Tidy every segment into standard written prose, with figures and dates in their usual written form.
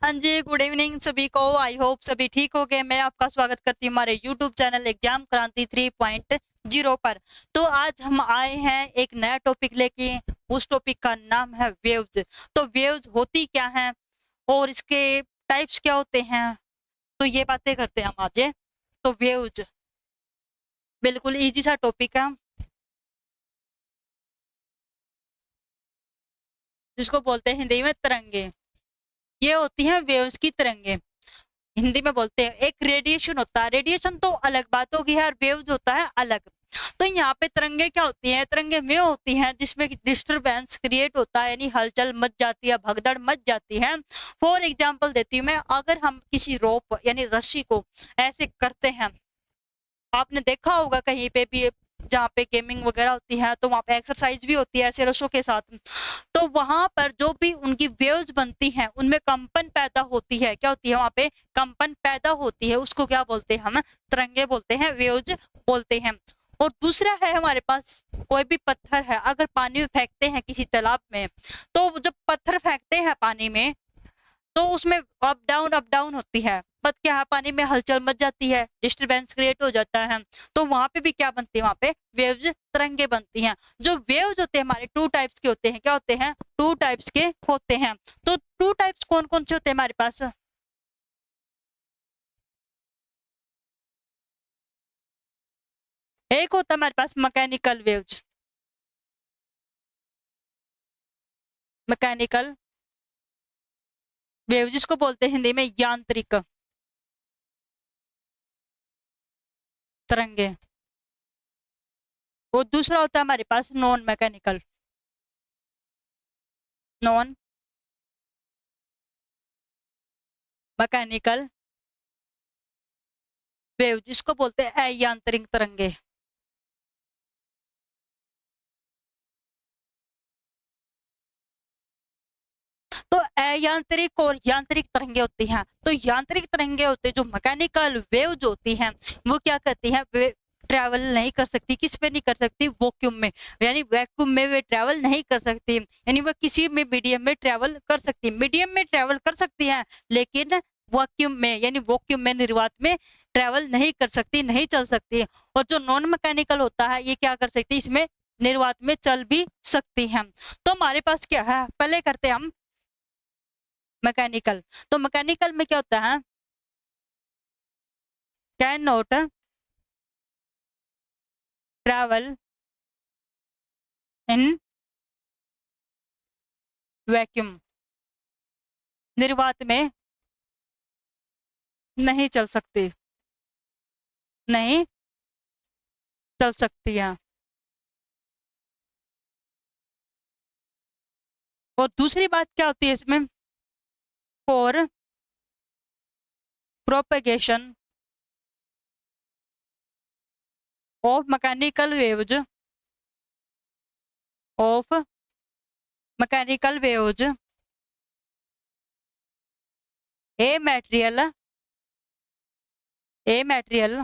हाँ जी, good evening सभी को। आई होप सभी ठीक हो गए। मैं आपका स्वागत करती हूँ हमारे यूट्यूब चैनल एग्जाम क्रांति 3.0 पर। तो आज हम आए हैं एक नया टॉपिक लेके। उस टॉपिक का नाम है वेव्स। तो वेव्स होती क्या हैं और इसके टाइप्स क्या होते हैं, तो ये बातें करते हैं हम आज। तो वेव्स बिल्कुल इजी सा टॉपिक है, जिसको बोलते हैं हिंदी में तरंगे। ये होती हैं वेव्स की तरंगे। हिंदी में बोलते हैं एक रेडिएशन होता है। रेडिएशन तो अलग बात होगी है और वेव्स होता है अलग। तो यहाँ पे तरंगे क्या होती हैं? तरंगे वे होती हैं जिसमें डिस्टरबेंस क्रिएट होता है, यानी हलचल मच जाती है, भगदड़ मच जाती है। फॉर एग्जांपल देती हूँ मैं, अगर हम किसी रोप यानी रस्सी को ऐसे करते हैं, आपने देखा होगा कहीं पे भी जहाँ पे गेमिंग वगैरह होती है तो वहाँ पे एक्सरसाइज भी होती है ऐसे रस्सों के साथ। तो वहां पर जो भी उनकी वेव्स बनती हैं उनमें कंपन पैदा होती है। क्या होती है? वहां पे कंपन पैदा होती है, उसको क्या बोलते हैं? हम तरंगे बोलते हैं, वेव्स बोलते हैं। और दूसरा है हमारे पास, कोई भी पत्थर है अगर पानी में फेंकते हैं किसी तालाब में, तो जब पत्थर फेंकते हैं पानी में तो उसमें अप डाउन होती है। पत क्या है, पानी में हलचल मच जाती है, डिस्टरबेंस क्रिएट हो जाता है। तो वहां पे भी क्या बनती है? वहां पे वेव्स, तरंगे बनती हैं। जो वेव्स होते हैं हमारे टू टाइप्स के होते हैं। क्या होते हैं? टू टाइप्स के होते हैं। तो टू टाइप्स कौन कौन से होते हैं हमारे पास? एक होता है हमारे पास मैकेनिकल वेव्स। मैकेनिकल वेव जिसको बोलते हैं हिंदी में यांत्रिक तरंगे। वो दूसरा होता है हमारे पास non mechanical, non mechanical wave जिसको बोलते हैं अयांत्रिक तरंगे। तो अयांत्रिक और यांत्रिक तरंगे होती हैं। तो यांत्रिक तरंगे होते हैं जो मैकेनिकल वेव जो होती हैं, वो क्या करती हैं? वे ट्रैवल नहीं कर सकती। किस पे नहीं कर सकती? वैक्यूम में, यानी वैक्यूम में वे ट्रैवल नहीं कर सकती। यानी वह किसी में मीडियम में ट्रैवल कर सकती है। मीडियम में ट्रैवल कर सकती है लेकिन वैक्यूम में यानी वैक्यूम में, निर्वात में ट्रैवल नहीं कर सकती, नहीं चल सकती। और जो नॉन मैकेनिकल होता है ये क्या कर सकती है? इसमें निर्वात में चल भी सकती है। तो हमारे पास क्या है, पहले करते हैं हम मैकेनिकल। तो मैकेनिकल में क्या होता है? Can not travel in vacuum, निर्वात में नहीं चल सकती, नहीं चल सकती है। और दूसरी बात क्या होती है इसमें? For propagation of mechanical waves, of mechanical waves a material, a material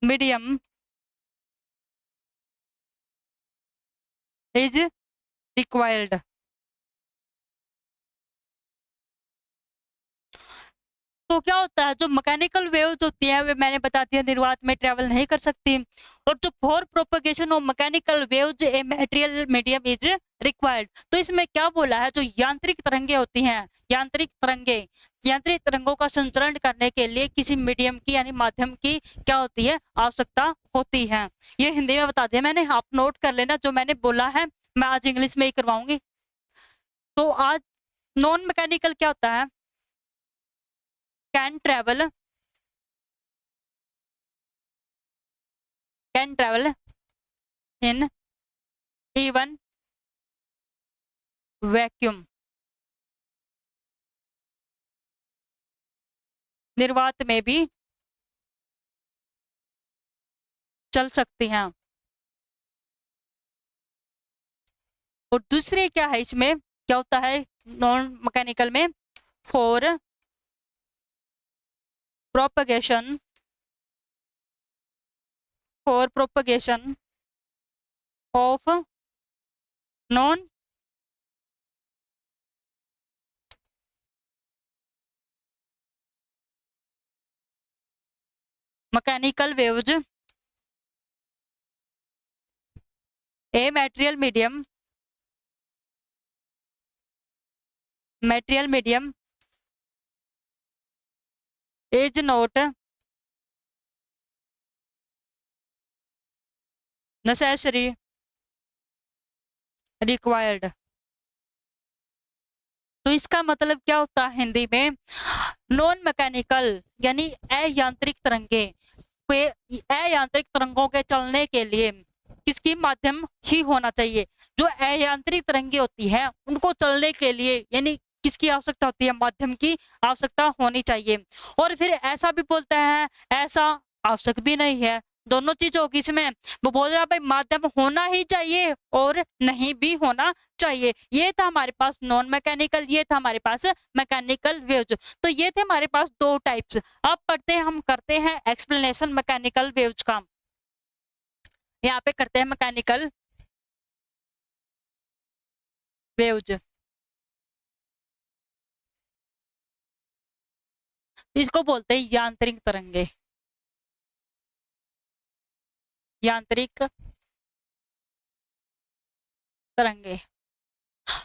medium is required. तो क्या होता है, जो मैकेनिकल वेव्स होती है वे मैंने बता दिया निर्वात में ट्रेवल नहीं कर सकती। और जो for propagation of mechanical waves a material medium is required, तो इसमें क्या बोला है? जो यांत्रिक तरंगे होती हैं, यांत्रिक तरंगे, यांत्रिक तरंगों का संचरण करने के लिए किसी मीडियम की यानी माध्यम की क्या होती है? आवश्यकता होती है। ये हिंदी में बता दिया मैंने, आप नोट कर लेना जो मैंने बोला है। मैं आज इंग्लिश में ही करवाऊंगी। तो आज नॉन मैकेनिकल क्या होता है? Can travel, can travel in even vacuum, निर्वात में भी चल सकती हैं। और दूसरे क्या है इसमें, क्या होता है नॉन मैकेनिकल में? For propagation, for propagation of non mechanical waves, A material medium is not necessary required। तो इसका मतलब क्या होता है हिंदी में, नॉन मैकेनिकल यानी अयांत्रिक तरंगे, अयांत्रिक तरंगों के चलने के लिए किसकी माध्यम ही होना चाहिए, जो अयांत्रिक तरंगे होती है उनको चलने के लिए यानी किसकी आवश्यकता होती है, माध्यम की आवश्यकता होनी चाहिए। और फिर ऐसा भी बोलता है ऐसा आवश्यक भी नहीं है, दोनों चीज होगी इसमें। वो बोल रहा है भाई माध्यम होना ही चाहिए और नहीं भी होना चाहिए। ये था हमारे पास नॉन मैकेनिकल, ये था हमारे पास मैकेनिकल वेव्स। तो ये थे हमारे पास दो टाइप्स। अब पढ़ते हैं, हम करते हैं एक्सप्लेनेशन मैकेनिकल वेव्स का। यहाँ पे करते हैं मैकेनिकल वेव्स। इसको बोलते हैं यांत्रिक तरंगे, यांत्रिक तरंगे।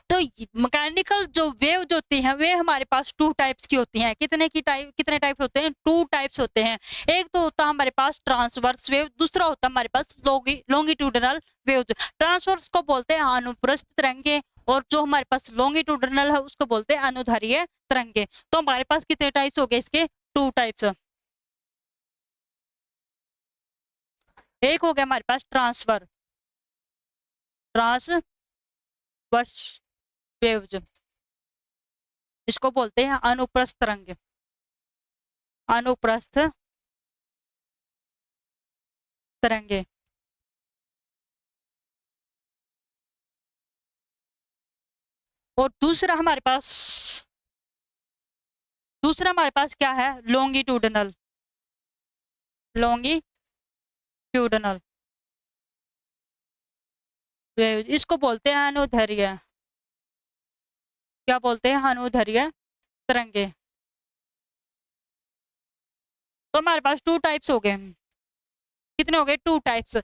तो मैकेनिकल जो वेव जो होती हैं वे हमारे पास टू टाइप्स की होती हैं। कितने टाइप्स होते हैं, टू टाइप्स होते हैं। एक तो होता है हमारे पास ट्रांसवर्स वेव, दूसरा होता है हमारे पास लॉन्गिट्यूडनल वेव। ट्रांसवर्स को बोलते हैं अनुप्रस्थ तरंगे और जो हमारे पास लॉन्गिट्यूडनल है उसको बोलते हैं अनुदैर्ध्य तरंगे। तो हमारे पास कितने टाइप्स हो गए इसके, टू टाइप्स। एक हो गया हमारे पास ट्रांसवर्स वेव्स, इसको बोलते हैं अनुप्रस्थ तरंग, अनुप्रस्थ तरंगे। और दूसरा हमारे पास क्या है, लॉन्गिट्यूडनल वेव, इसको बोलते हैं अनुदैर्ध्य, क्या बोलते हैं, अनुदैर्ध्य तरंगे। तो हमारे पास टू टाइप्स हो गए। कितने हो गए, टू टाइप्स।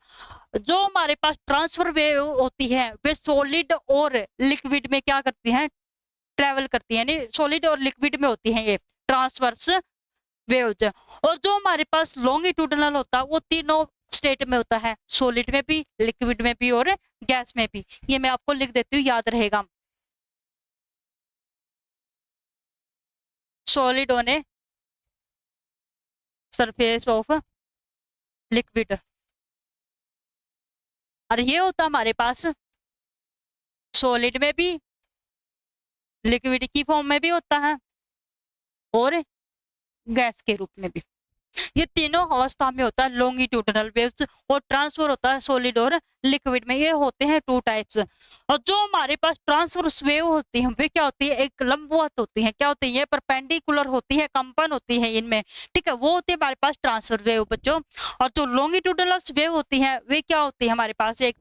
जो हमारे पास ट्रांसफर वेव होती है वे सॉलिड और लिक्विड में क्या करती हैं, ट्रेवल करती है, यानी सॉलिड और लिक्विड में होती है ये ट्रांसवर्स वेव्स। और जो हमारे पास लॉन्गिट्यूडनल होता है वो तीनों स्टेट में होता है, सॉलिड में भी, लिक्विड में भी और गैस में भी। ये मैं आपको लिख देती हूँ, याद रहेगा। Solid on a surface of liquid, और ये होता हमारे पास सॉलिड में भी, लिक्विड की फॉर्म में भी होता है और गैस के रूप में भी। ये तीनों अवस्था में होता है लॉन्गिट्यूडनल वेव्स, और ट्रांसफर होता है सॉलिड और लिक्विड में। ये होते हैं टू टाइप्स। और जो हमारे पास ट्रांसवर्स वेव होती है वे क्या होती है, एक लंबवत होती है, क्या होती है, ये परपेंडिकुलर होती है, कंपन होती है इनमें, ठीक है, वो होती है हमारे पास ट्रांसफर वेव बच्चों। और जो लॉन्गिट्यूडनल वेव होती है वे क्या होती है, हमारे पास एक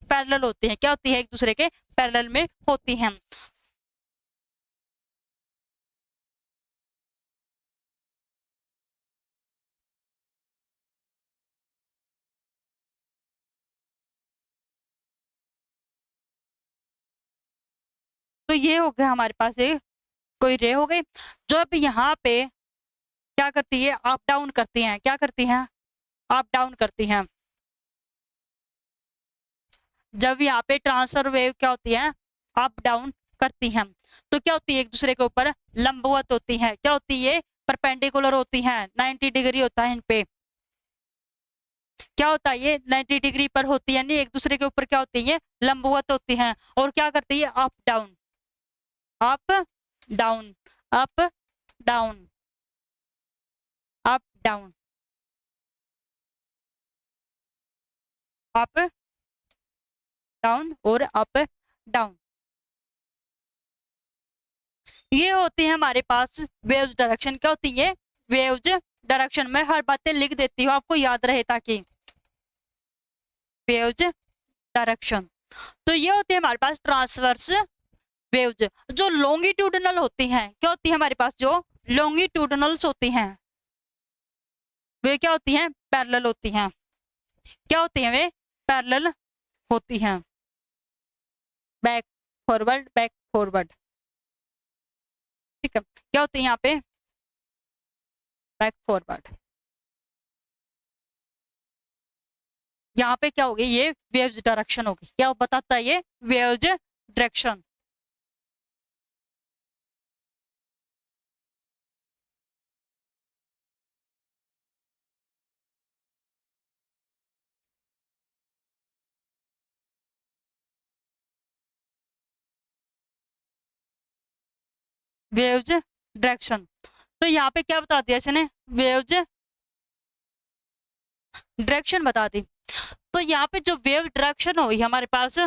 पैरेलल होती है, क्या होती है, एक दूसरे के पैरेलल में होती है। तो ये हो गया हमारे पास एक कोई रे हो गई, जो अब यहाँ पे क्या करती है, अप डाउन करती हैं, क्या करती हैं, अप डाउन करती हैं। जब यहाँ पे ट्रांसफर वेव क्या होती है, अप डाउन करती हैं, तो क्या होती है, एक दूसरे के ऊपर लंबवत होती है, क्या होती है, परपेंडिकुलर होती है, 90 डिग्री होता है इन पे, क्या होता है ये 90 डिग्री पर होती है, यानी एक दूसरे के ऊपर क्या होती है, लंबवत होती हैं। और क्या करती है, up down, up down, up down, up down, up down और अप डाउन। ये होती है हमारे पास वेव्स डायरेक्शन, क्या होती है, वेव्स डायरेक्शन। में हर बातें लिख देती हूँ आपको याद रहे ताकि, वेव्स डायरेक्शन। तो ये होती है हमारे पास ट्रांसवर्स वेव्स। जो लॉन्गिट्यूडनल होती हैं, क्या होती है हमारे पास, जो लॉन्गिट्यूडनल्स होती हैं वे क्या होती हैं, पैरेलल होती हैं। क्या होती हैं वे, पैरेलल होती हैं। बैक फॉरवर्ड, बैक फॉरवर्ड, ठीक है। क्या होती है यहाँ पे, बैक फॉरवर्ड। यहाँ पे क्या होगी, ये वेव्स डायरेक्शन होगी। क्या बताता है ये, वेव्स डायरेक्शन। वेव्स डायरेक्शन, तो यहाँ पे क्या बता दिया इसने, वेव्स डायरेक्शन बता दी। तो यहाँ पे जो वेव डायरेक्शन होगी हमारे पास,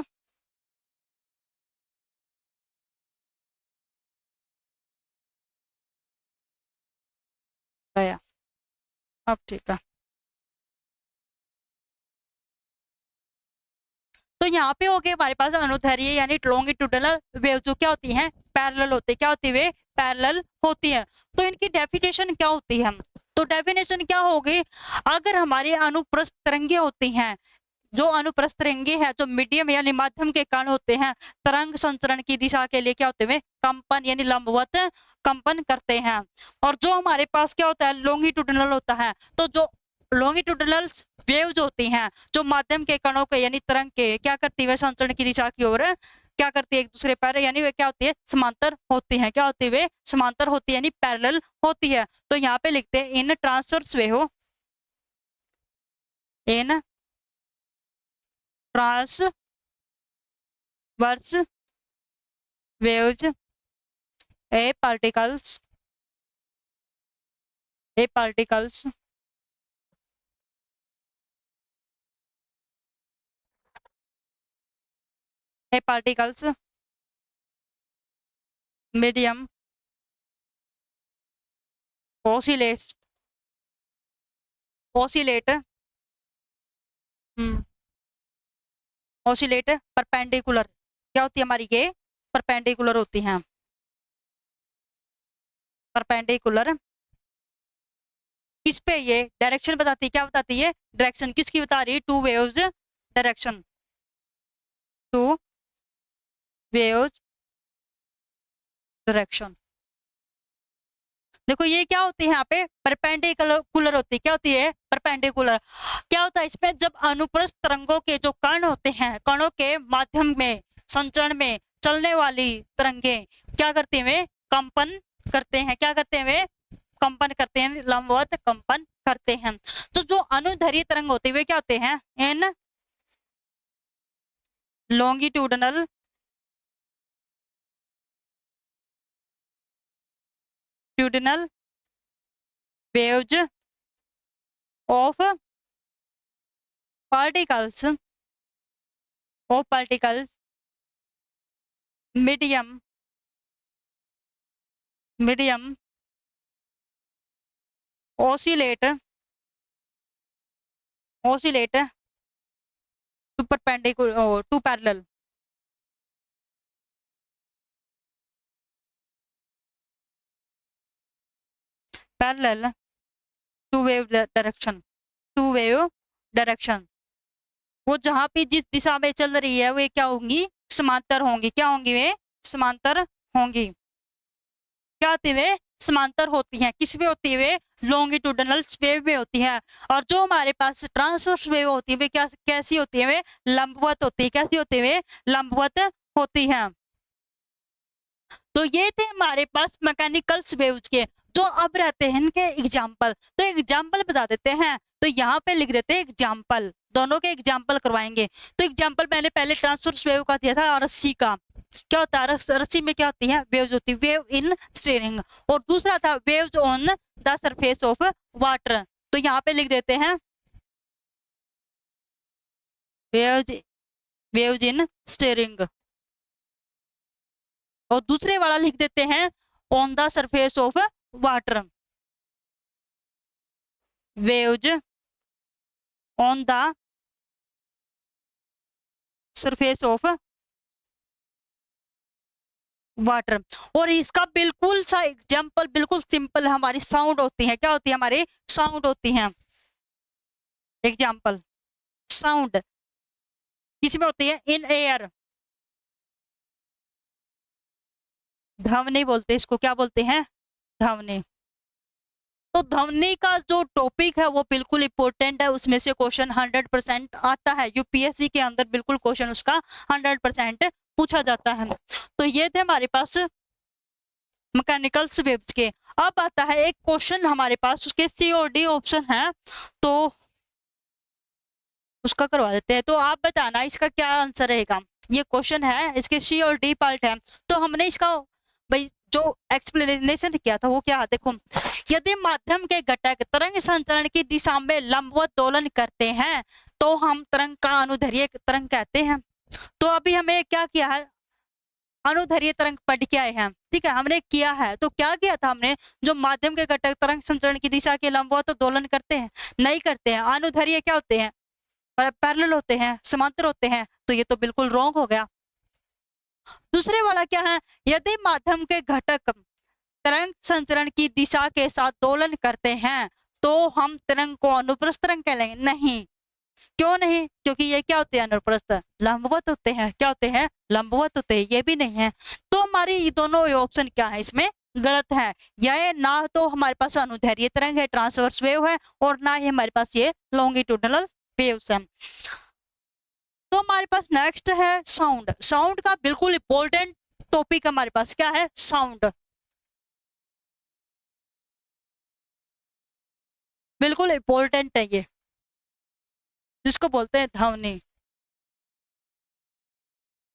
गया, अब ठीक है। तो यहाँ पे हो गए हमारे पास अनुदैर्ध्य यानी लॉन्गिट्यूडनल वेव, जो क्या होती हैं, पैरेलल होती है। क्या होती है, पैरेलल होती है। तो इनकी डेफिनेशन क्या होती है, तो डेफिनेशन क्या होगी, अगर हमारी अनुप्रस्थ तरंगे होती हैं, जो अनुप्रस्थ तरंगे हैं, जो मीडियम यानी माध्यम के कण होते हैं, तरंग संचरण की दिशा के लिए क्या होते हैं, कंपन यानी लंबवत कंपन करते हैं। और जो हमारे पास क्या होता है, लॉन्गिट्यूडनल होता है। तो जो लॉन्गिट्यूडनल वेव जो होती हैं, जो माध्यम के कणों के यानी तरंग के क्या करती है, संचरण की दिशा की ओर क्या करती है, एक दूसरे पर, यानी वे क्या होती है, समांतर होती है। क्या होती है, वे समांतर होती है यानी पैरेलल होती है। तो यहाँ पे लिखते हैं in transverse wave, in transverse waves a particles a particles a particles medium oscillate oscillate oscillate perpendicular, क्या होती है हमारी ये, परपेंडिकुलर होती हैं, परपेंडिकुलर। किस पे, ये डायरेक्शन बताती है, क्या बताती है, डायरेक्शन किसकी बता रही है, two waves direction, two waves direction. देखो ये क्या होती है, यहाँ पे परपेंडिकुलर होती है। क्या होती है, परपेंडिकुलर। क्या होता है इसमें, जब अनुप्रस्थ तरंगों के जो कण होते हैं, कणों के माध्यम में संचरण में चलने वाली तरंगे क्या करते हैं, वे कंपन करते हैं। क्या करते हैं, वे कंपन करते हैं, लंबवत कंपन करते हैं। तो जो अनुदैर्ध्य तरंग होती है वे क्या होते हैं, in longitudinal waves of particles medium oscillate to perpendicular to parallel to wave direction. वो जहां पे जिस दिशा में चल रही है वे क्या होंगी, समांतर होंगी। क्या होंगी, वे समांतर होंगी। क्या होती है, वे समांतर होती हैं। किस में होती है, वे लॉन्गिट्यूडनल वेव में होती है। और जो हमारे पास ट्रांसवर्स वेव होती है वे क्या कैसी होती है, वे लंबवत होती है। कैसी होती है, वे लंबवत होती है। तो ये थे हमारे पास मैकेनिकल वेव्स के। जो अब रहते हैं इनके एग्जाम्पल, तो एग्जाम्पल बता देते हैं। तो यहाँ पे लिख देते हैं एग्जाम्पल, दोनों के एग्जाम्पल करवाएंगे। तो एग्जाम्पल मैंने पहले ट्रांसवर्स वेव का दिया था, और रस्सी का। क्या होता है, रस्सी में क्या होती है, वेव्स होती है, वेव इन स्टीयरिंग। और दूसरा था waves on the surface of water. तो यहाँ पे लिख देते हैं वेव्स इन स्टीयरिंग, और दूसरे वाला लिख देते हैं on the surface of water, waves on the surface of water. और इसका बिल्कुल सा एग्जाम्पल, बिल्कुल सिंपल हमारी साउंड होती है। क्या होती है, हमारी साउंड होती है। एग्जाम्पल, साउंड किसी में होती है इन एयर, ध्वनि बोलते हैं इसको, क्या बोलते हैं, ध्वनि। तो ध्वनि का जो टॉपिक है वो बिल्कुल इंपॉर्टेंट है, उसमें से क्वेश्चन 100% आता है यूपीएससी के अंदर, बिल्कुल क्वेश्चन उसका 100% पूछा जाता है। तो ये थे हमारे पास मैकेनिकल वेव्स के। अब आता है एक क्वेश्चन हमारे पास, उसके सी और डी ऑप्शन है, तो उसका करवा देते हैं। तो आप बताना इसका क्या आंसर रहेगा। ये क्वेश्चन है, इसके सी और डी पार्ट है। तो हमने इसका भाई जो एक्सप्लेनेशन किया था वो क्या है, देखो, यदि माध्यम के घटक तरंग संचरण की दिशा में लंबवत दोलन करते हैं तो हम तरंग का अनुदैर्ध्य तरंग कहते हैं। तो अभी हमें क्या किया है, अनुदैर्ध्य तरंग पढ़ के आए हैं, ठीक है, हमने किया है। तो क्या किया था हमने, जो माध्यम के घटक तरंग संचरण की दिशा के लंबवत दोलन करते हैं, नहीं करते हैं। अनुदैर्ध्य क्या होते हैं, पैरेलल होते हैं, समांतर होते हैं। तो ये तो बिल्कुल रॉन्ग हो गया। दूसरे वाला क्या है, यदि माध्यम के घटक तरंग संचरण की दिशा के साथ दोलन करते हैं तो हम तरंग को अनुप्रस्थ तरंग कहलाएंगे। नहीं, क्यों नहीं, क्योंकि ये क्या होते हैं, अनुप्रस्थ, लंबवत होते हैं। क्या होते हैं, लंबवत होते हैं, ये भी नहीं है। तो हमारी ये दोनों ऑप्शन क्या है, इसमें गलत है। यह ना तो हमारे पास अनुदैर्ध्य तरंग है, ट्रांसवर्स वेव है, और ना ही हमारे पास ये लॉन्गिट्यूडनल वेव्स है। तो हमारे पास नेक्स्ट है साउंड। साउंड का बिल्कुल इंपॉर्टेंट टॉपिक हमारे पास क्या है, साउंड, बिल्कुल इंपॉर्टेंट है ये, जिसको बोलते हैं ध्वनि।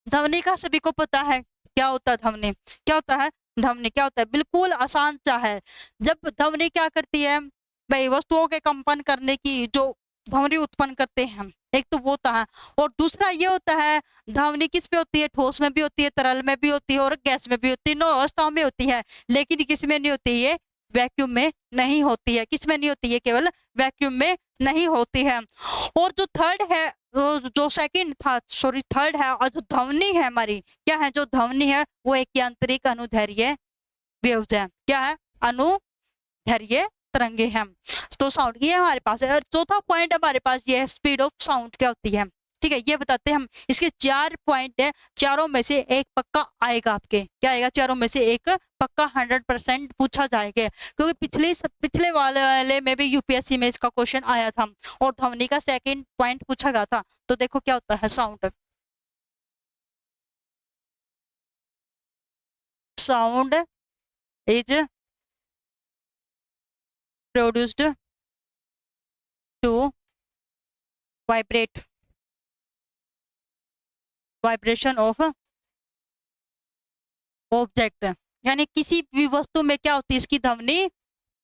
ध्वनि का सभी को पता है क्या होता है ध्वनि, क्या होता है ध्वनि, क्या होता है, बिल्कुल आसान सा है। जब ध्वनि क्या करती है भाई, वस्तुओं के कंपन करने की जो ध्वनि उत्पन्न करते हैं, एक तो वो होता है, और दूसरा ये होता है ध्वनि किस में होती है, ठोस में भी होती है, तरल में भी होती है, और गैस में भी होती है, तीनों अवस्थाओं में होती है। लेकिन किस में नहीं होती है, वैक्यूम में नहीं होती है। किस में नहीं होती है, केवल वैक्यूम में नहीं होती है। और जो थर्ड है, जो सेकंड था, सॉरी थर्ड है, और जो ध्वनि है हमारी, क्या है, जो ध्वनि है वो एक यांत्रिक अनुदैर्ध्य वेव्स है। क्या है, अनुदैर्ध्य तरंगे हैं। तो साउंड ये हमारे पास है। और चौथा पॉइंट हमारे पास ये है, स्पीड ऑफ साउंड क्या होती है। ठीक है, ये बताते हैं हम। इसके 4 पॉइंट है, चारों में से एक पक्का आएगा आपके, क्या आएगा, चारों में से एक पक्का 100% पूछा जाएगा, क्योंकि पिछले वाले में भी यूपीएससी में इसका क्वेश्चन आया था, और ध्वनि का सेकंड पॉइंट पूछा गया था। तो देखो क्या होता है sound. Sound is produced to vibrate, vibration of object, यानी किसी भी वस्तु में क्या होती है, इसकी ध्वनि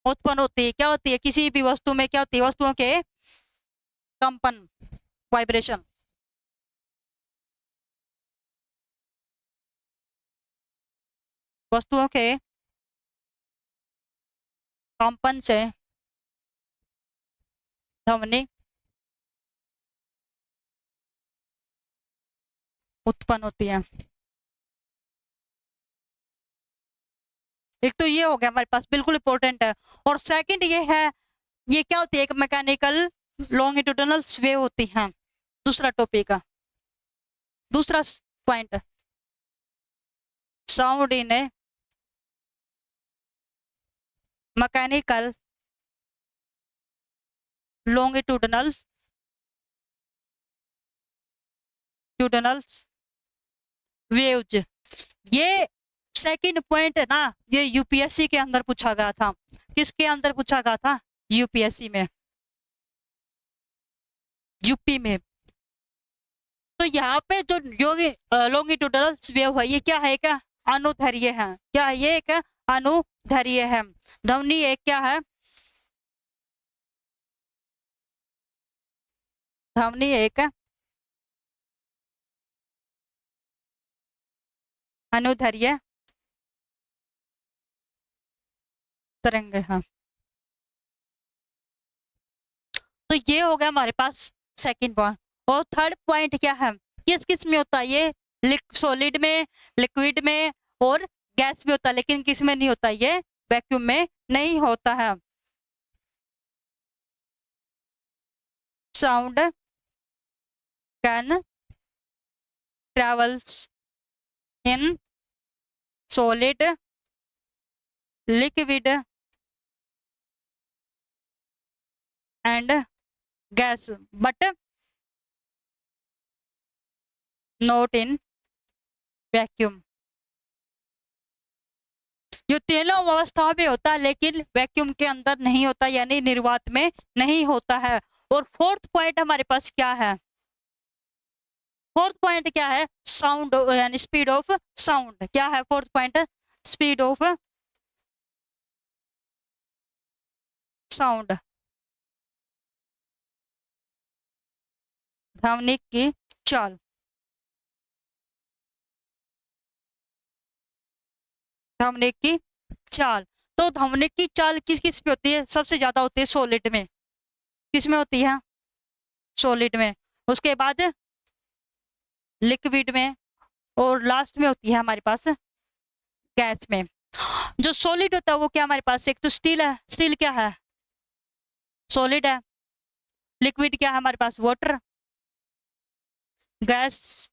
उत्पन्न होती है। क्या होती है, किसी भी वस्तु में क्या होती है, वस्तुओं के कंपन, वाइब्रेशन, वस्तुओं के कंपन से ध्वनि उत्पन्न होती है। एक तो ये हो गया हमारे पास, बिल्कुल इंपॉर्टेंट है। और सेकंड ये है, ये क्या होती है, एक मैकेनिकल लॉन्गिट्यूडनल वेव होती है। दूसरा टॉपिक का दूसरा point, sound in A mechanical longitudinal waves. ये सेकंड पॉइंट है ना, ये यूपीएससी के अंदर पूछा गया था। किसके अंदर पूछा गया था, यूपीएससी में, यूपी में। तो यहाँ पे जो लॉन्गिट्यूडनल वेव है, ये क्या है, क्या अनुदैर्ध्य है। क्या है ये, क्या अनुदैर्ध्य है। ध्वनि एक क्या है, ध्वनि एक अनुदैर्ध्य तरंग है। तो ये हो गया हमारे पास सेकंड पॉइंट। और थर्ड पॉइंट क्या है, किस किस में होता है ये, सॉलिड में, लिक्विड में, और गैस में होता है। लेकिन किस में नहीं होता, ये वैक्यूम में नहीं होता है। sound can travels in solid, liquid and gas but not in vacuum। ये तीनों अवस्थाओं में होता है लेकिन वैक्यूम के अंदर नहीं होता, यानी निर्वात में नहीं होता है। और फोर्थ पॉइंट हमारे पास क्या है? फोर्थ पॉइंट क्या है? साउंड यानी स्पीड ऑफ साउंड। क्या है fourth point? Speed of sound, ध्वनिक की चाल। ध्वनिक की चाल, तो ध्वनिक की चाल किस किस में होती है? सबसे ज्यादा होती है सॉलिड में। किस में होती है? सॉलिड में। उसके बाद लिक्विड में, और लास्ट में होती है हमारे पास गैस में। जो सॉलिड होता है वो क्या हमारे पास? एक तो स्टील है, स्टील क्या है? सॉलिड है। लिक्विड क्या है हमारे पास? वाटर। गैस,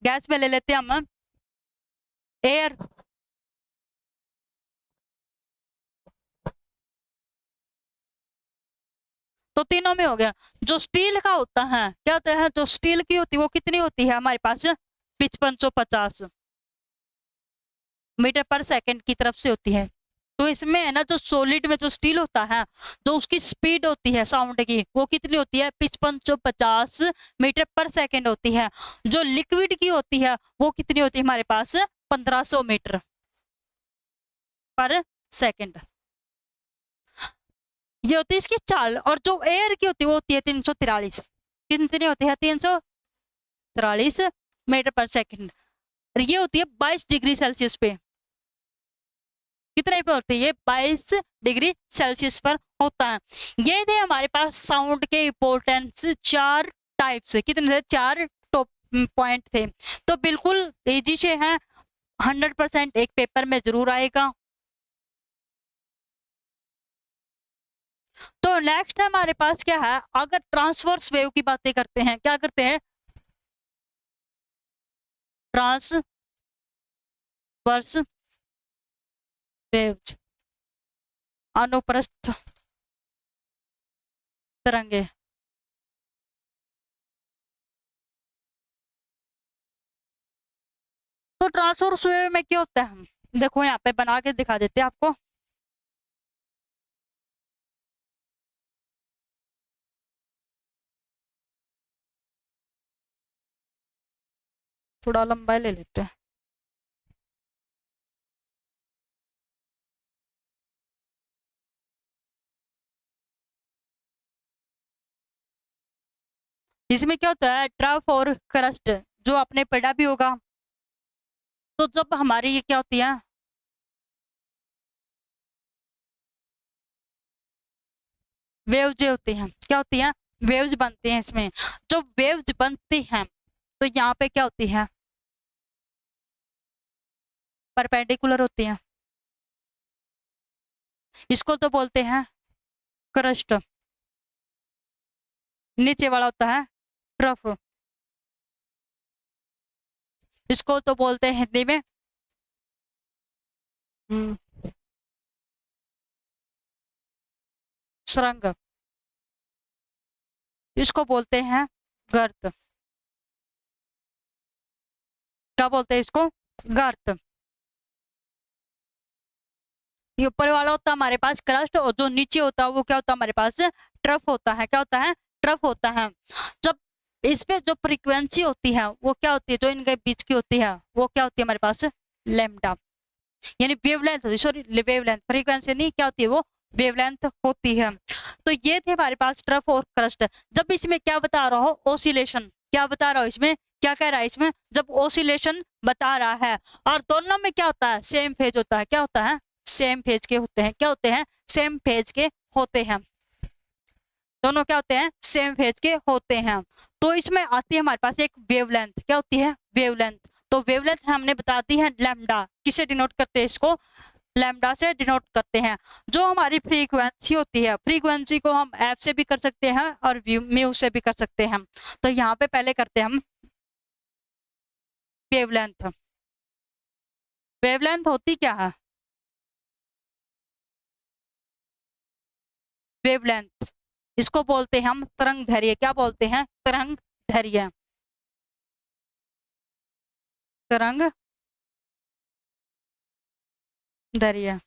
गैस में ले लेते हैं हम एयर। तो तीनों में हो गया। जो स्टील का होता है क्या होता है? जो स्टील की होती है वो कितनी होती है हमारे पास? 5550 मीटर पर सेकंड की तरफ से होती है। तो इसमें है ना, जो सॉलिड में जो स्टील होता है, जो उसकी स्पीड होती है साउंड की, वो कितनी होती है? 5550 मीटर पर सेकंड होती है। जो लिक्विड की होती है वो कितनी होती है हमारे पास? 1500 मीटर पर सेकंड। ये होती है इसकी चाल। और जो एयर की होती है वो होती है 343। कितनी होती है? 343 मीटर पर सेकंड। ये होती है 22 डिग्री सेल्सियस पे। कितने पे होती है? ये 22 डिग्री सेल्सियस पर होता है। ये थे हमारे पास साउंड के इंपॉर्टेंस, 4 टाइप्स। कितने थे? 4 टॉप पॉइंट थे। तो बिल्कुल इजी से है, 100% एक पेपर में जरूर आएगा। तो नेक्स्ट हमारे पास क्या है? अगर ट्रांसवर्स वेव की बातें करते हैं, क्या करते हैं? ट्रांसवर्स वेव्स, अनुप्रस्थ तरंगे। तो ट्रांसवर्स वेव में क्या होता है? देखो यहाँ पे बना के दिखा देते हैं आपको। थोड़ा लंबा ले लेते हैं। इसमें क्या होता है? ट्रफ और क्रस्ट, जो आपने पढ़ा भी होगा। तो जब हमारी ये क्या होती है? वेव्स जो होती हैं, क्या होती हैं? वेव्स बनती हैं इसमें। जो वेव्स बनती हैं तो यहाँ पे क्या होती है? परपेंडिकुलर होती हैं। इसको तो बोलते हैं क्रस्ट। नीचे वाला होता है ट्रफ। इसको तो बोलते हैं हिंदी में सुरंग। इसको बोलते हैं गर्त। क्या बोलते हैं इसको? गर्त। ये ऊपर वाला होता है हमारे पास क्रस्ट, और जो नीचे होता है वो क्या होता है हमारे पास? ट्रफ होता है। क्या होता है? ट्रफ होता है। जब इसमें जो फ्रीक्वेंसी होती है वो क्या होती है? जो इनके बीच की होती है वो क्या होती है हमारे पास? लैम्डा, यानी वेवलेंथ होती है। सॉरी, वेवलेंथ, फ्रीक्वेंसी नहीं, क्या होती है वो? वेवलेंथ होती है। तो ये थे हमारे पास ट्रफ और क्रस्ट। जब इसमें क्या बता रहा हो? ओसिलेशन। क्या बता रहा हो इसमें? क्या कह रहा है इसमें? जब ओसिलेशन बता रहा है। और दोनों में क्या होता है? सेम फेज होता है। क्या होता है? सेम फेज के होते हैं। क्या होते हैं? सेम फेज के होते हैं। दोनों क्या होते हैं? सेम फेज के होते हैं। तो इसमें आती है हमारे पास एक वेवलेंथ। क्या होती है? वेवलेंथ। तो वेवलेंथ हमने बता दी है लैम्डा। किसे डिनोट करते हैं इसको? लैम्डा से डिनोट करते हैं। जो हमारी फ्रीक्वेंसी होती है, फ्रीक्वेंसी को हम एफ से भी कर सकते हैं और म्यू से भी कर सकते हैं। तो यहाँ पे पहले करते हैं हम वेवलेंथ। वेवलेंथ होती क्या है? वेवलेंथ, इसको बोलते हैं हम तरंग दैर्घ्य। क्या बोलते हैं? तरंग दैर्घ्य। तरंग दैर्घ्य।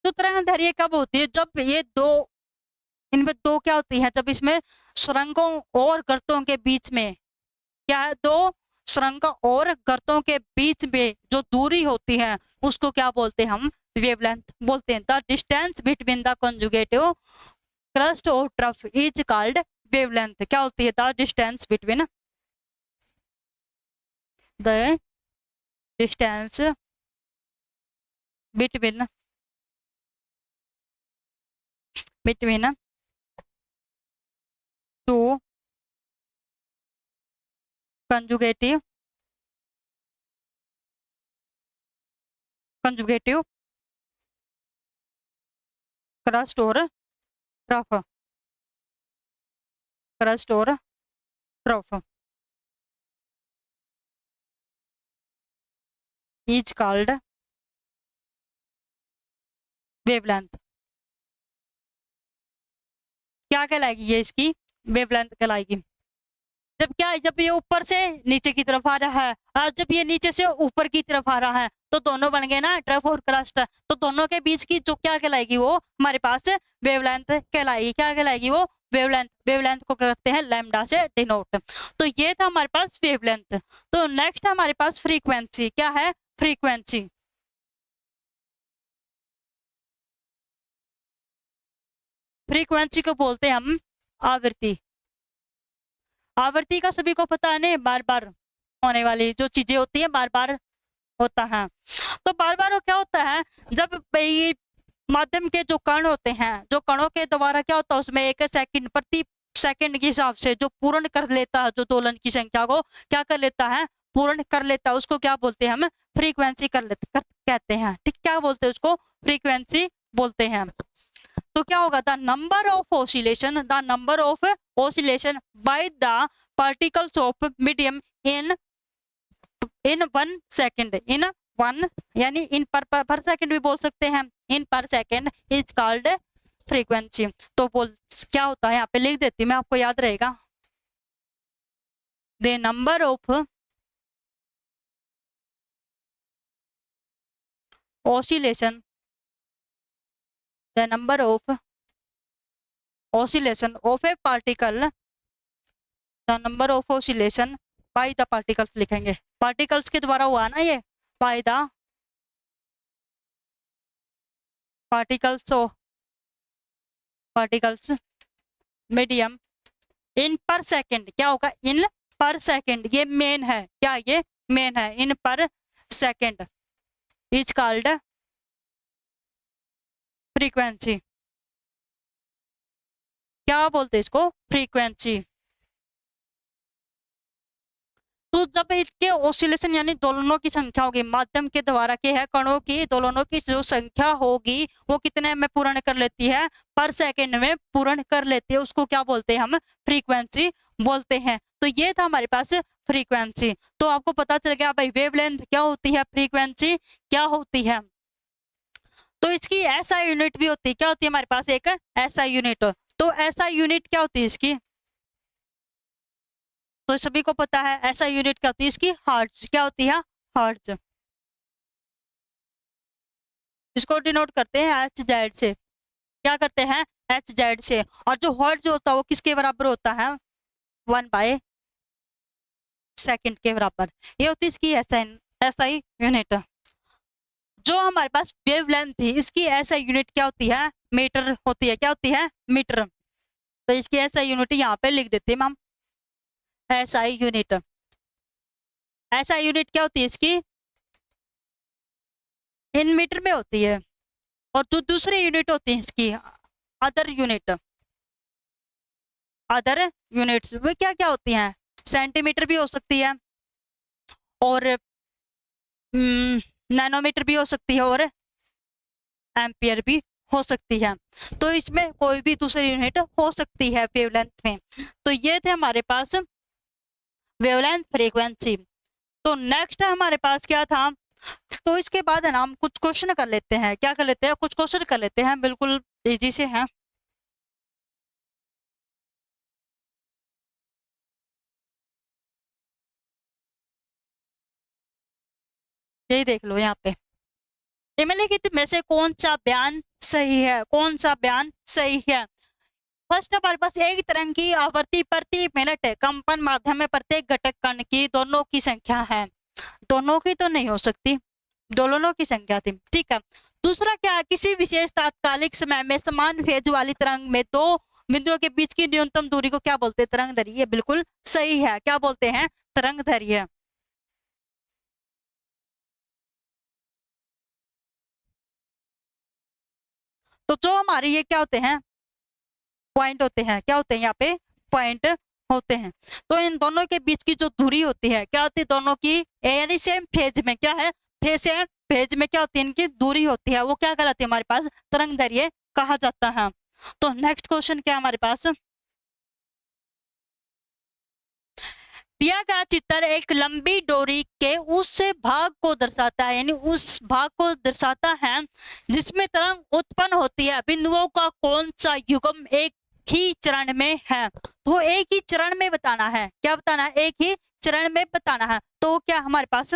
तो तरंग दैर्घ्य कब होती है? जब ये दो, इनमें दो क्या होती है, जब इसमें सुरंगों और गर्तों के बीच में क्या है, दो सुरंगों और गर्तों के बीच में जो दूरी होती है उसको क्या बोलते हैं? हम वेवलेंथ बोलते हैं। The distance between the conjugative crust और ट्रफ इज कॉल्ड वेवलेंथ। क्या होती है? The distance between, the distance between two conjugative crust और ट्रफ, क्रस्ट और ट्रफ इज कॉल्ड वेवलेंथ। क्या कहलाएगी ये? इसकी वेवलेंथ कहलाएगी। जब क्या है, जब ये ऊपर से नीचे की तरफ आ रहा है और जब ये नीचे से ऊपर की तरफ आ रहा है तो दोनों बन गए ना ट्रफ और क्रस्ट। तो दोनों के बीच की जो क्या कहलाएगी वो हमारे पास वेवलेंथ कहलाएगी। क्या कहलाएगी वो? वेवलेंथ। वेवलेंथ को करते हैं लैम्डा से डिनोट। तो ये था हमारे पास वेवलेंथ। तो नेक्स्ट हमारे पास फ्रीक्वेंसी। क्या है? फ्रीक्वेंसी। फ्रीक्वेंसी को बोलते हैं हम आवृत्ति। आवृत्ति का सभी को पता है ना, बार बार होने वाली जो चीजें होती है बार बार होता है। तो बार बार क्या होता है, जब भाई माध्यम के जो कण होते हैं, जो कणों के द्वारा क्या होता है उसमें एक सेकंड, प्रति सेकंड के हिसाब से जो पूर्ण कर लेता है, जो दोलन की संख्या को क्या कर लेता है? पूर्ण कर लेता है, उसको क्या बोलते हैं? हम फ्रीक्वेंसी कहते हैं। ठीक, क्या बोलते हैं उसको? फ्रीक्वेंसी बोलते हैं। तो क्या होगा? The number of oscillation, the number of oscillation by the particles of medium in 1 second, in 1 यानी इन पर सेकेंड भी बोल सकते हैं, इन पर सेकेंड इज कॉल्ड फ्रीक्वेंसी। तो बोल क्या होता है, यहाँ पे लिख देती हूँ मैं, आपको याद रहेगा। The number of oscillation, the number of oscillation of A particle, the number of oscillation by the particles लिखेंगे। पार्टिकल्स के द्वारा हुआ ना ये, bye the particles medium in पर सेकेंड। क्या होगा? इन पर सेकेंड। ये मेन है, क्या ये मेन है? इन पर सेकेंड इज कॉल्ड फ्रीक्वेंसी। क्या बोलते हैं इसको? फ्रीक्वेंसी। तो जब इसके ऑसिलेशन यानी दोलनों की संख्या होगी, माध्यम के द्वारा के है कणों की दोलनों की जो संख्या होगी वो कितने में पूर्ण कर लेती है? पर सेकंड में पूर्ण कर लेती है, उसको क्या बोलते हैं? हम फ्रीक्वेंसी बोलते हैं। तो ये था हमारे पास फ्रीक्वेंसी। तो आपको पता चल गया भाई वेवलेंथ क्या होती है, फ्रीक्वेंसी क्या होती है। तो इसकी एसआई यूनिट भी होती है। क्या होती है हमारे पास? एक एसआई यूनिट। तो एसआई यूनिट क्या होती है इसकी? तो सभी को पता है ऐसा यूनिट क्या होती है इसकी? हर्ट्ज। क्या होती है? हर्ट्ज। इसको डिनोट करते हैं एच जेड से। क्या करते हैं? एच जेड से। और जो हर्ट्ज होता है वो किसके बराबर होता है? 1/सेकंड के बराबर। ये होती है इसकी एसआई यूनिट। जो हमारे पास वेवलेंथ थी इसकी एसआई यूनिट क्या होती है? मीटर होती है। क्या होती है? मीटर। तो इसकी एसआई यूनिट यहाँ पे लिख देते हैं हम, एसआई यूनिट। एसआई यूनिट क्या होती है इसकी? इन मीटर में होती है। और जो दूसरी यूनिट होती है इसकी अदर यूनिट, अदर यूनिट्स वे क्या क्या होती हैं? सेंटीमीटर भी हो सकती है और नैनोमीटर भी हो सकती है और एम्पियर भी हो सकती है। तो इसमें कोई भी दूसरी यूनिट हो सकती है वेवलेंथ में। तो ये थे हमारे पास वेवलेंथ फ्रीक्वेंसी। तो नेक्स्ट हमारे पास क्या था, तो इसके बाद है ना हम कुछ क्वेश्चन कर लेते हैं। क्या कर लेते हैं, कुछ क्वेश्चन कर लेते हैं, बिल्कुल इजी से हैं। यही देख लो यहाँ पे, निम्नलिखित में से कौन सा बयान सही है, कौन सा बयान सही है। फर्स्ट हमारे पास एक तरंग की आवृत्ति प्रति मिनट कंपन माध्यम में प्रत्येक घटक कण की दोनों की संख्या है। दोनों की तो नहीं हो सकती, दोनों की संख्या थी, ठीक है। दूसरा क्या, किसी विशेष तात्कालिक समय में समान फेज वाली तरंग में दो बिंदुओं के बीच की न्यूनतम दूरी को क्या बोलते हैं, तरंग दैर्घ्य। ये बिल्कुल सही है, क्या बोलते हैं, तरंग दैर्घ्य। तो जो हमारे ये क्या होते हैं, पॉइंट होते हैं, क्या होते हैं यहाँ पे, पॉइंट होते हैं। तो इन दोनों के बीच की जो दूरी होती है क्या होती है, दोनों की यानी सेम फेज में, क्या है, सेम फेज में क्या होती है, इनकी दूरी होती है, वो क्या कहलाती है हमारे पास, तरंग दैर्घ्य कहा जाता है। तो नेक्स्ट क्वेश्चन क्या है हमारे पास, दिया गया चित्र एक लंबी डोरी के उस भाग को दर्शाता है, यानी उस भाग को दर्शाता है जिसमें तरंग उत्पन्न होती है। बिंदुओं का कौन सा युग्म एक ही चरण में है, तो एक ही चरण में बताना है, क्या बताना है, एक ही चरण में बताना है। तो क्या हमारे पास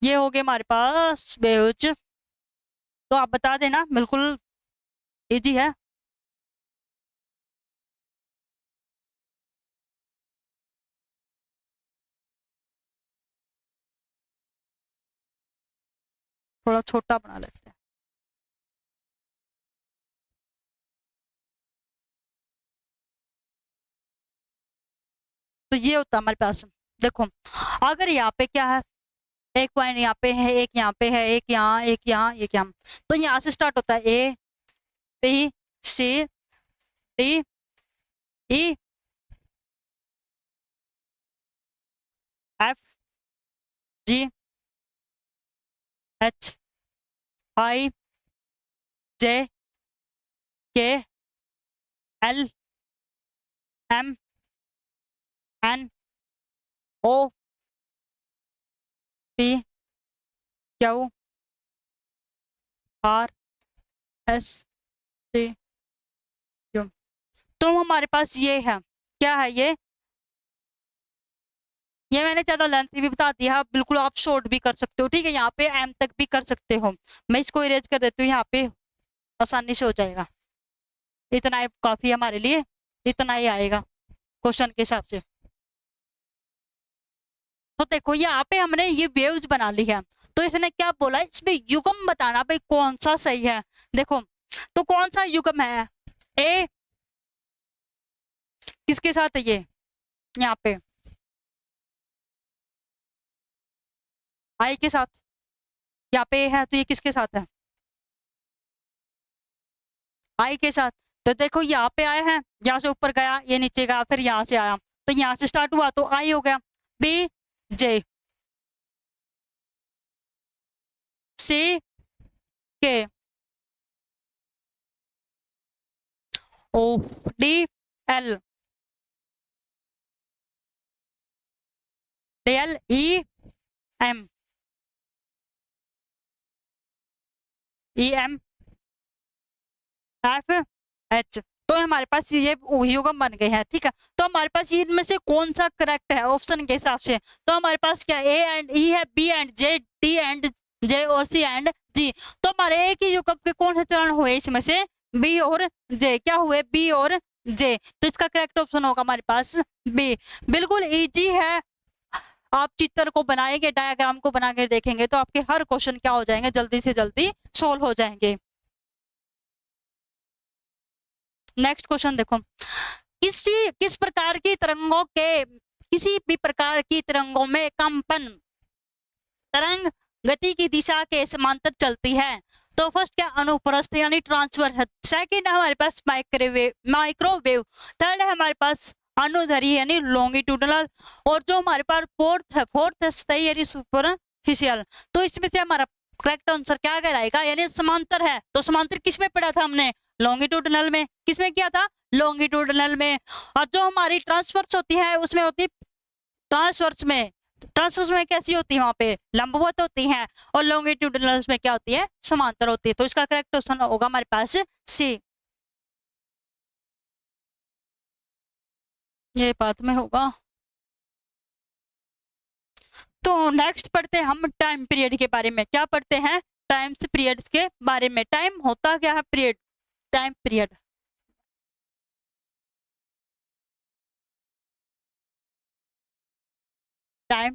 ये हो गए हमारे पास वेव्स। तो आप बता देना, बिल्कुल इजी है। थोड़ा छोटा बना लेते हैं। तो ये होता है हमारे पास, देखो अगर यहाँ पे क्या है, एक पॉइंट यहाँ पे है, एक यहाँ पे है, एक यहाँ, एक यहाँ, एक यहाँ, तो यहाँ से स्टार्ट होता है A B C D E F G H I J K L M N O P Q R S T U. तो हमारे पास ये है, क्या है ये मैंने ज्यादा लेंथ भी बता दिया, बिल्कुल आप शॉर्ट भी कर सकते हो, ठीक है। यहाँ पे एम तक भी कर सकते हो। मैं इसको इरेज कर देती हूँ, यहाँ पे आसानी से हो जाएगा। इतना ही काफी है हमारे लिए, इतना ही आएगा क्वेश्चन के हिसाब से। तो देखो यहाँ पे हमने ये वेव्स बना ली है, तो इसने क्या बोला, इसमें युग्म बताना भाई कौन सा सही है। देखो तो कौन सा युग्म है, ए किसके साथ है, ये यहाँ पे आई के साथ, यहाँ पे है तो ये किसके साथ है, आई के साथ। तो देखो यहाँ पे आए हैं, यहाँ से ऊपर गया, ये नीचे गया, फिर यहाँ से आया, तो यहाँ से स्टार्ट हुआ तो आई हो गया। B J C K O D L D L E M E M F H. तो हमारे पास ये युग्म बन गए हैं, ठीक है। तो हमारे पास इनमें से कौन सा करेक्ट है ऑप्शन के हिसाब से, तो हमारे पास क्या ए एंड ई है, B and J, D and J और सी एंड जी। तो हमारे एक ही युग्म के कौन से चरण हुए, इसमें से बी और जे, क्या हुए, बी और जे। तो इसका करेक्ट ऑप्शन होगा हमारे पास बी। बिल्कुल इजी है, आप चित्र को बनाएंगे, डायग्राम को बनाकर देखेंगे तो आपके हर क्वेश्चन क्या हो जाएंगे, जल्दी से जल्दी सोल्व हो जाएंगे। नेक्स्ट क्वेश्चन देखो, किस प्रकार की तरंगों के, किसी भी प्रकार की तरंगों में कंपन तरंग गति की दिशा के समांतर चलती है। तो फर्स्ट क्या, अनुप्रस्थ यानी ट्रांसफर है। सेकंड है हमारे पास माइक्रोवेव। थर्ड है हमारे पास अनुधरी यानी लॉन्गिट्यूडनल। और जो हमारे पास फोर्थ है, फोर्थ है स्थायी यानी सुपरफिशियल। तो इसमें से हमारा करेक्ट आंसर क्या कहलाएगा, यानी समांतर है। तो समांतर किस में पढ़ा था हमने, लॉन्गिट्यूडनल में। किस में किया था, लॉन्गिट्यूडनल में। और जो हमारी ट्रांसवर्स होती है उसमें होती ट्रांसवर्स में, ट्रांसवर्स में कैसी होती है, वहां पे लंबवत होती है, और लॉन्गिट्यूडनल में क्या होती है, समांतर होती है। तो इसका करेक्ट ऑप्शन होगा हमारे पास सी, ये बात में होगा। तो नेक्स्ट पढ़ते हैं हम टाइम पीरियड के बारे में। क्या पढ़ते हैं, टाइम्स पीरियड्स के बारे में। टाइम होता क्या है, period, time period. Time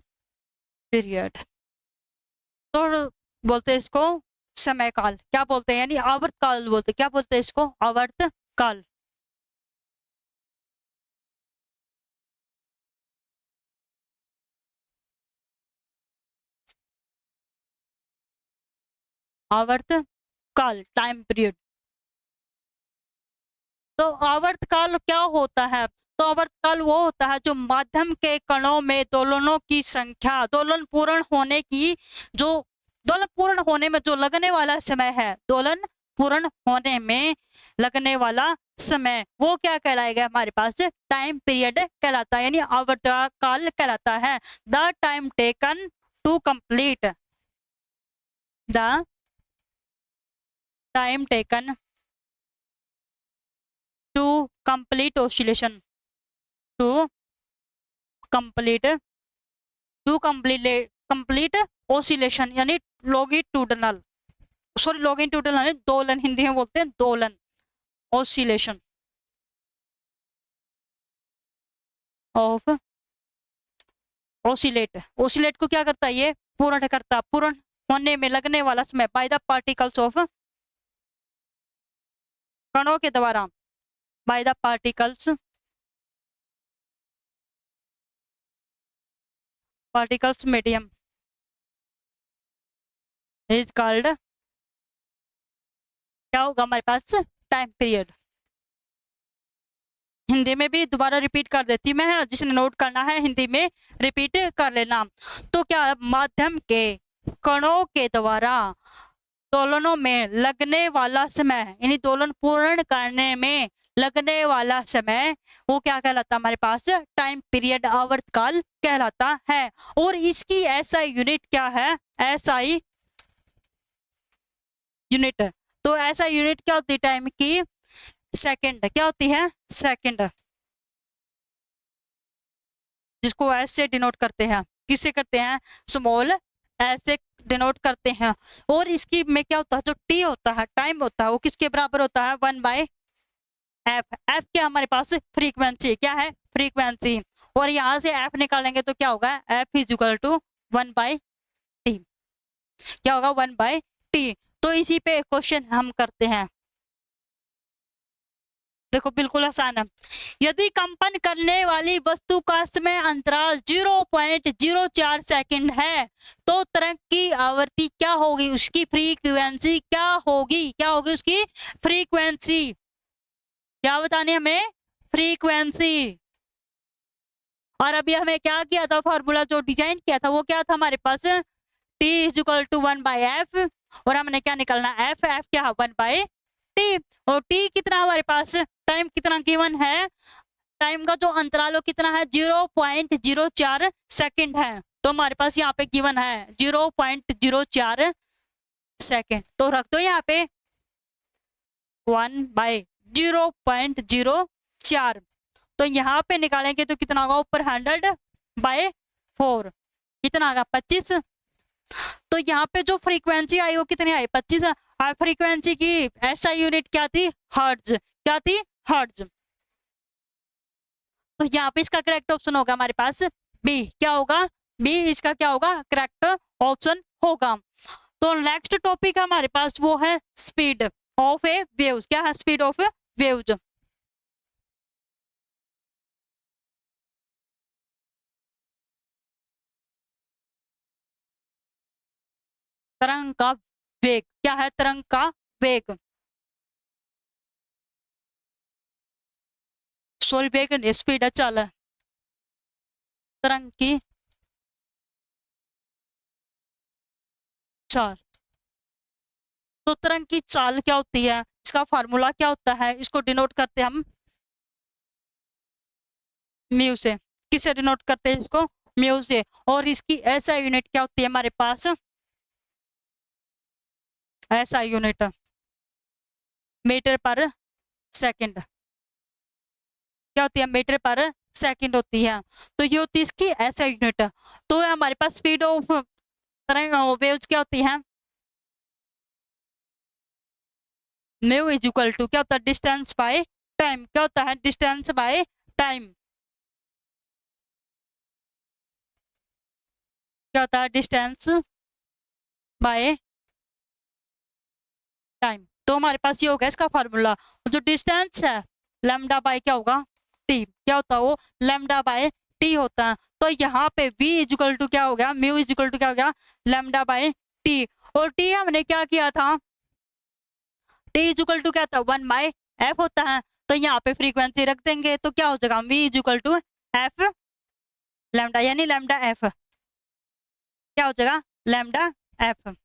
period तो बोलते हैं इसको समय काल, क्या बोलते हैं, यानी आवर्त काल बोलते हैं। क्या बोलते हैं इसको, आवर्त काल। आवर्त काल, टाइम पीरियड। तो आवर्त काल क्या होता है, तो आवर्त काल वो होता है जो माध्यम के कणों में दोलनों की संख्या, दोलन पूर्ण होने की, जो दोलन पूर्ण होने में जो लगने वाला समय है, दोलन पूर्ण होने में लगने वाला समय, वो क्या कहलाएगा हमारे पास, टाइम पीरियड कहलाता है, यानी आवर्त काल कहलाता है। The time taken to complete, the time taken to complete oscillation, to complete, to complete oscillation, यानी लॉन्गिट्यूडनल, सॉरी लॉन्गिट्यूडनल दोलन, हिंदी में बोलते हैं दोलन, ऑसिलेशन ऑफ, ऑसिलेट, ऑसिलेट को क्या करता है, ये पूर्ण करता, पूर्ण होने में लगने वाला समय, बाय द पार्टिकल्स ऑफ, कणों के द्वारा, bye the particles, particles medium is called, क्या होगा हमारे पास, टाइम पीरियड। हिंदी में भी दोबारा रिपीट कर देती हूँ मैं, जिसने नोट करना है हिंदी में रिपीट कर लेना। तो क्या, माध्यम के कणों के द्वारा दोलनों में लगने वाला समय, यानी दोलन पूर्ण करने में लगने वाला समय, वो क्या कहलाता है हमारे पास, टाइम पीरियड, आवर्तकाल कहलाता है। और इसकी एसआई यूनिट क्या है, एसआई यूनिट। तो एसआई यूनिट क्या होती है टाइम की, सेकंड, क्या होती है, सेकंड, जिसको एस से डिनोट करते हैं, किससे करते हैं, स्मॉल एस से डिनोट करते हैं। और इसकी में क्या होता है, जो टी होता है, टाइम होता है, वो किसके बराबर होता है, 1/f। एफ क्या हमारे पास, फ्रीक्वेंसी, क्या है, फ्रीक्वेंसी। और यहाँ से एफ निकालेंगे तो क्या होगा, F is equal to 1/t, क्या होगा, 1/t। तो इसी पे क्वेश्चन हम करते हैं, देखो बिल्कुल आसान है। यदि कंपन करने वाली वस्तु का समय अंतराल 0.04 सेकंड है, तो तरंग की आवृत्ति क्या होगी, उसकी फ्रीक्वेंसी क्या होगी, क्या होगी उसकी फ्रीक्वेंसी, क्या बताने हमें, फ्रीक्वेंसी। और अभी हमें क्या किया था, फॉर्मूला जो डिजाइन किया था वो क्या था हमारे पास, t is equal to 1/f, और हमने क्या निकालना, एफ, एफ क्या, 1/t। और t कितना हमारे पास, टाइम कितना गिवन है, टाइम का जो अंतराल हो कितना है, 0.04 सेकंड है। तो हमारे पास यहाँ पे गिवन है 0.04 सेकंड, तो रख दो यहाँ पे 1/0.04। तो यहाँ पे निकालेंगे तो कितना होगा, ऊपर 100/4, कितना होगा, 25। तो यहाँ पे जो फ्रीक्वेंसी आई वो कितनी आई, 25। और फ्रीक्वेंसी की ऐसा यूनिट क्या थी, हर्ट्ज, क्या थी, हर्ट्ज। तो यहाँ पे इसका करेक्ट ऑप्शन होगा हमारे पास बी, क्या होगा, बी इसका क्या होगा, करेक्ट ऑप्शन होगा। तो नेक्स्ट टॉपिक हमारे पास वो है स्पीड ऑफ ए वेव्स, क्या है, स्पीड ऑफ वेव्स। तरंग का वेग, क्या है, तरंग का वेग, सॉरी वेग नहीं, स्पीड है, चल, तरंग की चाल, तो तरंग की चाल क्या होती है, इसका फार्मूला क्या होता है, इसको डिनोट करते हैं हम म्यू से। किससे डिनोट करते हैं इसको, म्यू से। और इसकी ऐसा यूनिट क्या होती है हमारे पास, ऐसा यूनिट मीटर पर सेकंड, क्या होती है, मीटर पर सेकंड होती है। तो ये होती है इसकी ऐसा यूनिट। तो हमारे पास स्पीड ऑफ तरंग वेव्स क्या होती है, म्यू इज इक्वल टू क्या होता है, डिस्टेंस बाय टाइम। क्या होता है, डिस्टेंस बाय टाइम। क्या होता है, डिस्टेंस बाय टाइम। तो हमारे पास ये होगा इसका फार्मूला। जो डिस्टेंस है लैम्डा बाय क्या होगा, टी। क्या होता है वो, लैम्डा बाय टी होता है। तो यहाँ पे v इजिकल टू क्या हो गया, म्यू इजिकल टू क्या हो गया, लैम्डा बाय टी। और टी हमने क्या किया था, टी इजिकल टू क्या था, 1/f होता है। तो यहाँ पे फ्रीक्वेंसी रख देंगे तो क्या हो जाएगा, v is equal to F lambda, यानी लैम्डा एफ क्या हो जाएगा, लैम्डा एफ।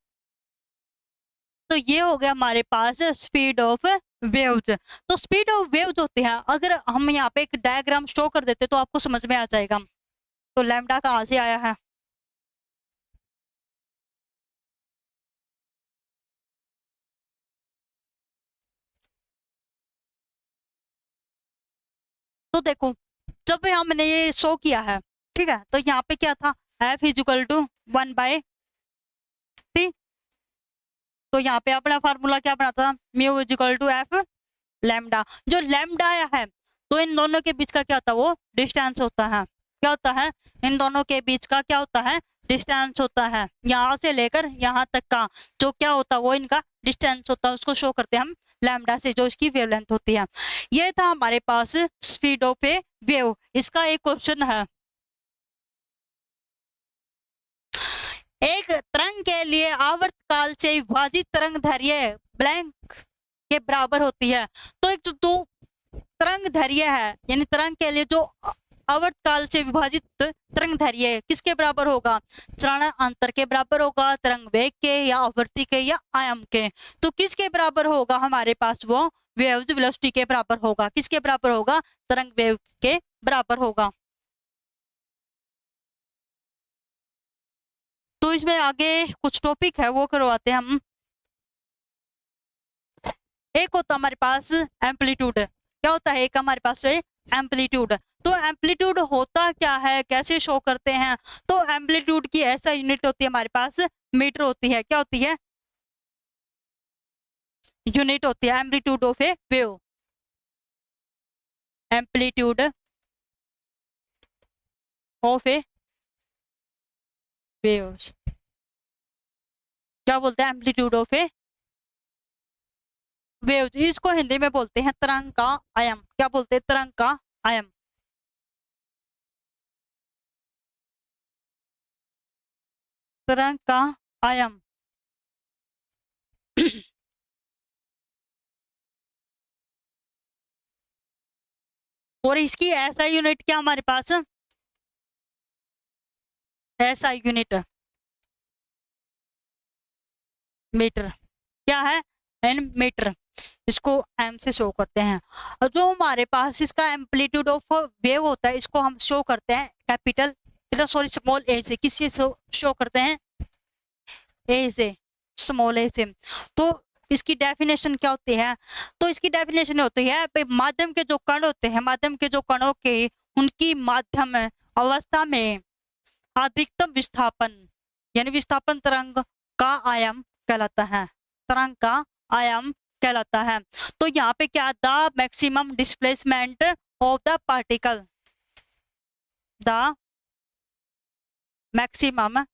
तो ये हो गया हमारे पास स्पीड ऑफ वेव्स। तो स्पीड ऑफ वेव्स होते हैं, अगर हम यहाँ पे एक डायग्राम शो कर देते तो आपको समझ में आ जाएगा। तो लैम्डा कहाँ से आया है, तो देखो जब हमने ये शो किया है, ठीक है, तो यहाँ पे क्या था, एफ इजिकल टू 1/t। तो यहाँ पे अपना फार्मूला क्या बना था, mu is equal to F lambda. जो लैम्डा आया है तो इन दोनों के बीच का क्या होता है, वो डिस्टेंस होता है। क्या होता है, इन दोनों के बीच का क्या होता है, डिस्टेंस होता है। यहाँ से लेकर यहाँ तक का जो क्या होता है वो इनका डिस्टेंस होता है, उसको शो करते हैं हम लैम्डा से, जो इसकी वेवलेंथ होती है। ये था हमारे पास स्पीड ऑफ ए वेव। इसका एक क्वेश्चन है, एक तरंग के लिए आवर्तकाल से विभाजित तरंग दैर्ध्य ब्लैंक के बराबर होती है। तो एक जो तरंग दैर्ध्य है, यानी तरंग के लिए जो आवर्तकाल से विभाजित तरंग दैर्ध्य किसके बराबर होगा, चरण अंतर के बराबर होगा, तरंग वेग के या आवृत्ति के या आयाम के। तो किसके बराबर होगा हमारे पास, वो वेव्स वेलोसिटी के बराबर होगा। किसके बराबर होगा, तरंग वेग के बराबर होगा। तो इसमें आगे कुछ टॉपिक है वो करवाते हैं हम। एक होता हमारे पास एम्पलीट्यूड। क्या होता है, एक हमारे पास एम्पलीट्यूड। तो एम्पलीट्यूड होता क्या है, कैसे शो करते हैं, तो एम्पलीट्यूड की ऐसा यूनिट होती है हमारे पास, मीटर होती है। क्या होती है, यूनिट होती है amplitude of A wave. Amplitude of A waves क्या बोलते हैं, एम्पलीट्यूड ऑफ ए वेव्स। इसको हिंदी में बोलते हैं तरंग का आयाम। क्या बोलते हैं, तरंग का आयाम। तरंग का आयाम। और इसकी ऐसा यूनिट क्या हमारे पास, ऐसा यूनिट मीटर। क्या है, एन मीटर। इसको एम से शो करते हैं। और जो हमारे पास इसका एम्पलीट्यूड ऑफ वेव होता है, इसको हम शो करते हैं कैपिटल, सॉरी स्मॉल ए से। किससे शो करते हैं, ए से, स्मॉल ए से। तो इसकी डेफिनेशन क्या होती है, तो इसकी डेफिनेशन होती है माध्यम के जो कण होते हैं, माध्यम के जो कणों के उनकी माध्यम अवस्था में अधिकतम विस्थापन, यानी विस्थापन तरंग का आयाम कहलाता है, तरंग का आयाम कहलाता है। तो यहाँ पे क्या, the maximum displacement of the particle, the maximum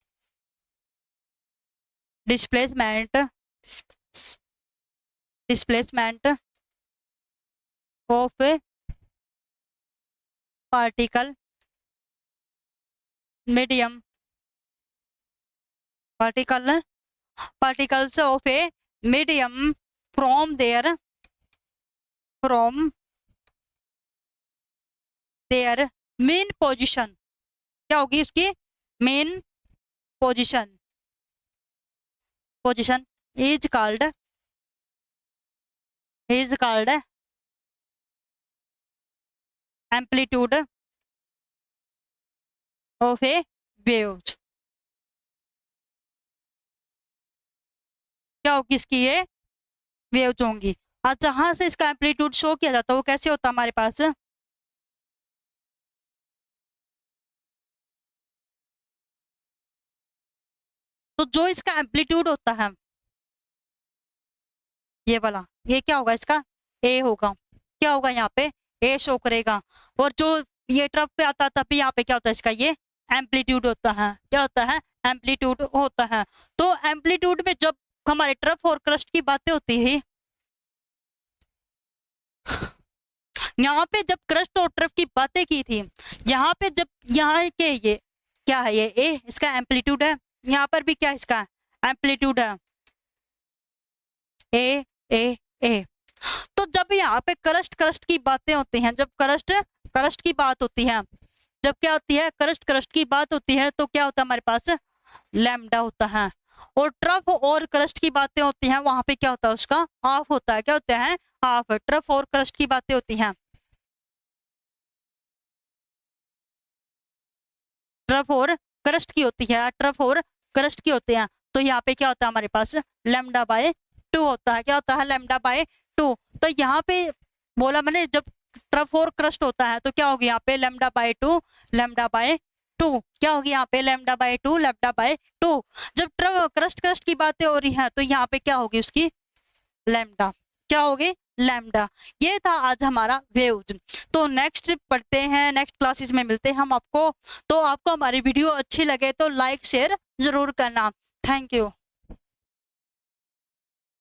displacement of particle medium particles of a medium from their mean position। क्या होगी उसकी main position, is called is called amplitude of A waves. क्या होगी इसकी, ये वेव्स होंगी। और जहां से इसका एम्पलीट्यूड शो किया जाता है वो कैसे होता है हमारे पास, तो जो इसका एम्पलीट्यूड होता है ये वाला, ये क्या होगा इसका, ए होगा। क्या होगा यहाँ पे, ए शो करेगा। और जो ये ट्रफ पे आता है तभी यहाँ पे क्या होता है इसका, ये एम्पलीट्यूड होता है। क्या होता है, एम्पलीट्यूड होता है। तो एम्पलीट्यूड में जब हमारे ट्रफ और क्रस्ट की बातें होती है, यहाँ पे जब क्रस्ट और ट्रफ की बातें की थी, यहाँ पे जब यहाँ के ये क्या है, ये ए इसका एम्पलीट्यूड है, यहाँ पर भी क्या इसका एम्पलीट्यूड है, ए ए ए। तो जब यहाँ पे क्रस्ट की बातें होती हैं, जब क्रस्ट की बात होती है, जब क्या होती है, क्रस्ट की बात होती है, तो क्या होता है हमारे पास, लैम्डा होता है। और ट्रफ और क्रस्ट की बातें होती हैं, वहां पे क्या होता है, उसका हाफ होता है। क्या होता है, हाफ। ट्रफ और क्रस्ट की बातें होती हैं, ट्रफ और क्रस्ट की होती है, ट्रफ और क्रस्ट की होती है। तो यहाँ पे क्या होता है हमारे पास, लैम्डा बाय 2 होता है। क्या होता है, लैम्डा बाय 2। तो यहाँ पे बोला मैंने, जब ट्रफ और क्रस्ट होता है तो क्या होगी यहाँ पे, लैम्डा बाय 2, लैम्डा बाय 2। क्या होगी यहाँ पे, लैम्डा बाय 2, लैम्डा बाय 2। जब क्रस्ट की बातें हो रही हैं तो यहाँ पे क्या होगी उसकी, लैम्डा। क्या होगी, लैम्डा। ये था आज हमारा वेव्स। तो नेक्स्ट पढ़ते हैं, नेक्स्ट क्लासेस में मिलते हैं हम आपको। तो आपको हमारी वीडियो अच्छी लगे तो लाइक शेयर जरूर करना। Thank you.